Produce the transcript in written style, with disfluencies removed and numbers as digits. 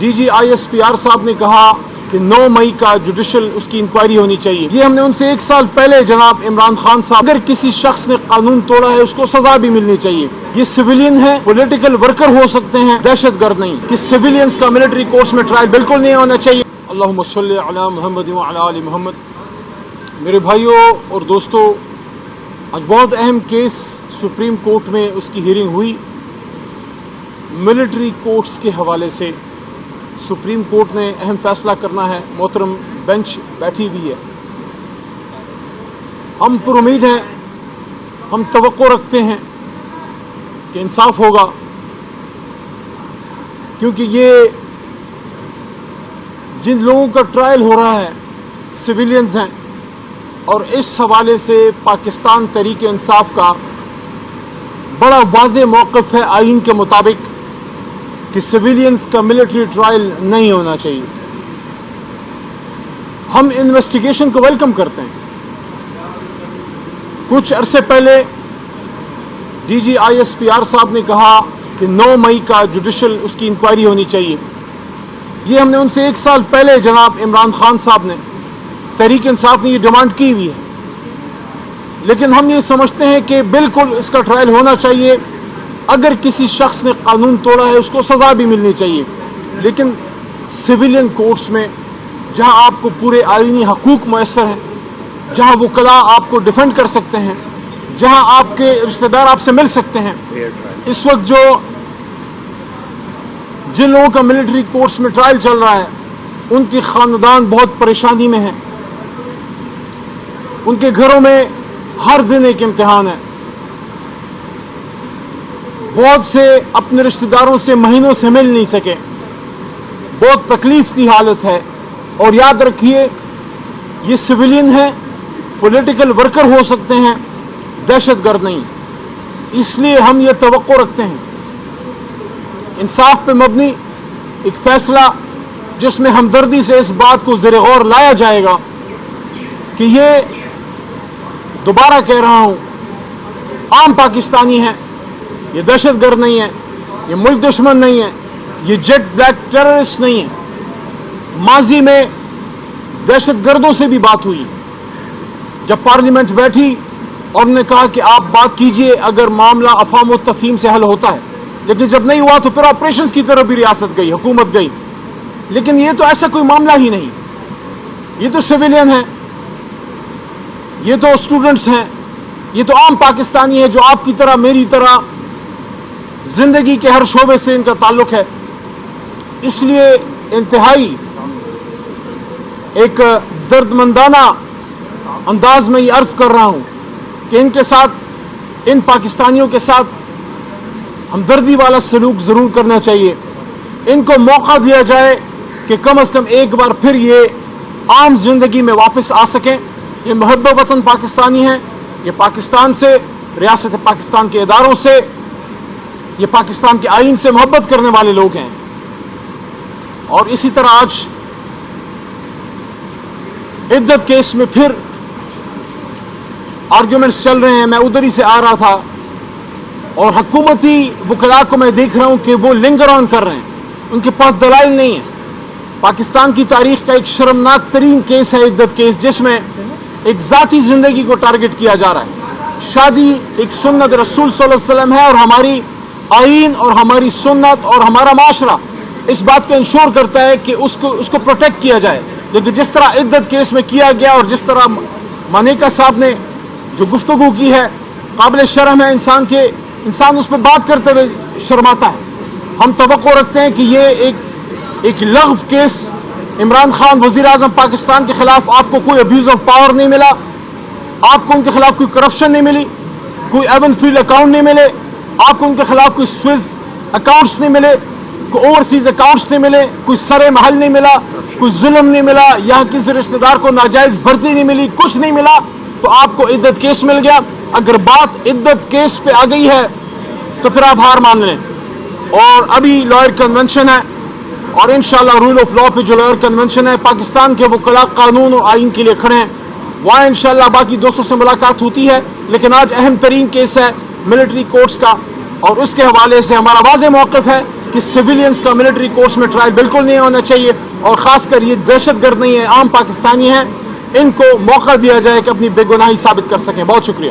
DGISPR साहब ने कहा कि 9 मई का जुडिशल उसकी इंक्वायरी होनी चाहिए। ये हमने उनसे 1 साल पहले जनाब इमरान खान साहब, अगर किसी शख्स ने कानून तोड़ा है उसको सजा भी मिलनी चाहिए। ये सिविलियन है, पॉलिटिकल वर्कर हो सकते हैं, दहशतगर्द नहीं। कि सिविलियंस का मिलिट्री कोर्ट्स में ट्रायल बिल्कुल नहीं होना चाहिए। अल्लाहुम्मा सल्ली अला मुहम्मद व अला आलि मुहम्मद। मेरे भाइयों और दोस्तों, आज बहुत अहम केस सुप्रीम कोर्ट में उसकी हियरिंग हुई। मिलिट्री कोर्ट्स के हवाले से सुप्रीम कोर्ट ने अहम फैसला करना है। मोहतरम बेंच बैठी हुई है। हम पर उम्मीद हैं, हम तवक्को रखते हैं कि इंसाफ होगा, क्योंकि ये जिन लोगों का ट्रायल हो रहा है सिविलियंस हैं, और इस हवाले से पाकिस्तान तहरीक इंसाफ का बड़ा वाज़ेह मौक़िफ़ है आइन के मुताबिक कि सिविलियंस का मिलिट्री ट्रायल नहीं होना चाहिए। हम इन्वेस्टिगेशन को वेलकम करते हैं। कुछ अरसे पहले DGISPR साहब ने कहा कि 9 मई का जुडिशल उसकी इंक्वायरी होनी चाहिए। ये हमने उनसे 1 साल पहले जनाब इमरान खान साहब ने, तहरीक इंसाफ ने ये डिमांड की हुई है। लेकिन हम ये समझते हैं कि बिल्कुल इसका ट्रायल होना चाहिए। अगर किसी शख्स ने कानून तोड़ा है उसको सज़ा भी मिलनी चाहिए। लेकिन सिविलियन कोर्ट्स में, जहां आपको पूरे आईनी हकूक़ मैसर हैं, जहां वकला आपको डिफेंड कर सकते हैं, जहां आपके रिश्तेदार आपसे मिल सकते हैं, इस वक्त जिन लोगों का मिलिट्री कोर्ट्स में ट्रायल चल रहा है उनकी ख़ानदान बहुत परेशानी में है। उनके घरों में हर दिन एक इम्तिहान है। बहुत से अपने रिश्तेदारों से महीनों से मिल नहीं सके। बहुत तकलीफ की हालत है। और याद रखिए, ये सिविलियन है, पॉलिटिकल वर्कर हो सकते हैं, दहशतगर्द नहीं। इसलिए हम ये तवक्को रखते हैं इंसाफ पे मबनी एक फैसला, जिसमें हमदर्दी से इस बात को ज़ेर गौर लाया जाएगा कि ये, दोबारा कह रहा हूं, आम पाकिस्तानी है, ये दहशतगर्द नहीं है, ये मुल्क दुश्मन नहीं है, ये जेट ब्लैक टेररिस्ट नहीं है। माजी में दहशतगर्दों से भी बात हुई जब पार्लियामेंट बैठी और उन्होंने कहा कि आप बात कीजिए अगर मामला अफाम व तफहीम से हल होता है। लेकिन जब नहीं हुआ तो फिर ऑपरेशंस की तरफ भी रियासत गई, हुकूमत गई। लेकिन ये तो ऐसा कोई मामला ही नहीं। ये तो सिविलियन है, ये तो स्टूडेंट्स हैं, ये तो आम पाकिस्तानी है जो आपकी तरह मेरी तरह जिंदगी के हर शोबे से इनका ताल्लुक है। इसलिए इंतहाई एक दर्दमंदाना अंदाज में ये अर्ज कर रहा हूं कि इनके साथ, इन पाकिस्तानियों के साथ हमदर्दी वाला सलूक जरूर करना चाहिए। इनको मौका दिया जाए कि कम से कम एक बार फिर ये आम जिंदगी में वापस आ सकें। ये मुहब्बत वतन पाकिस्तानी हैं, ये पाकिस्तान से, रियासत पाकिस्तान के इदारों से, ये पाकिस्तान के आइन से मोहब्बत करने वाले लोग हैं। और इसी तरह आज इद्दत केस में फिर आर्ग्यूमेंट्स चल रहे हैं। मैं उधर ही से आ रहा था और हुकूमती वकला को मैं देख रहा हूं कि वो लिंगर ऑन कर रहे हैं, उनके पास दलाइल नहीं है। पाकिस्तान की तारीख का एक शर्मनाक तरीन केस है इद्दत केस, जिसमें एक जाती जिंदगी को टारगेट किया जा रहा है। शादी एक सुन्नत रसूल सल्लल्लाहु अलैहि वसल्लम है, और हमारी आइन और हमारी सुन्नत और हमारा माशरा इस बात को इंश्योर करता है कि उसको प्रोटेक्ट किया जाए। लेकिन जिस तरह इद्दत केस में किया गया और जिस तरह मानेका साहब ने जो गुफ्तगू की है, काबिल शर्म है। इंसान उस पर बात करते हुए शर्माता है। हम तवक्को रखते हैं कि ये एक लग़्व केस, इमरान खान वज़ीर आज़म पाकिस्तान के खिलाफ आपको कोई अब्यूज़ ऑफ पावर नहीं मिला, आपको उनके खिलाफ कोई करप्शन नहीं मिली, कोई एवन फील्ड अकाउंट नहीं मिले, आपको उनके खिलाफ कोई स्विस अकाउंट्स नहीं मिले, कोई ओवरसीज अकाउंट्स नहीं मिले, कोई सरे महल नहीं मिला, कोई जुल्म नहीं मिला, यहाँ किसी रिश्तेदार को नाजायज भर्ती नहीं मिली, कुछ नहीं मिला, तो आपको इद्दत केस मिल गया। अगर बात इद्दत केस पे आ गई है तो फिर आप हार मान लें। और अभी लॉयर कन्वेंशन है, और इंशाल्लाह रूल ऑफ लॉ पे जो लॉयर कन्वेंशन है, पाकिस्तान के वकला कानून और आइन के लिए खड़े हैं। वहाँ इंशाल्लाह बाकी दोस्तों से मुलाकात होती है। लेकिन आज अहम तरीन केस है मिलिट्री कोर्ट्स का, और उसके हवाले से हमारा वाज़ेह मौक़िफ़ है کہ سویلینز کا ملٹری کورٹس میں ٹرائل بالکل نہیں ہونا چاہیے، اور خاص کر یہ دہشت گرد نہیں ہے، عام پاکستانی ہیں، ان کو موقع دیا جائے کہ اپنی بے گناہی ثابت کر سکیں. بہت شکریہ.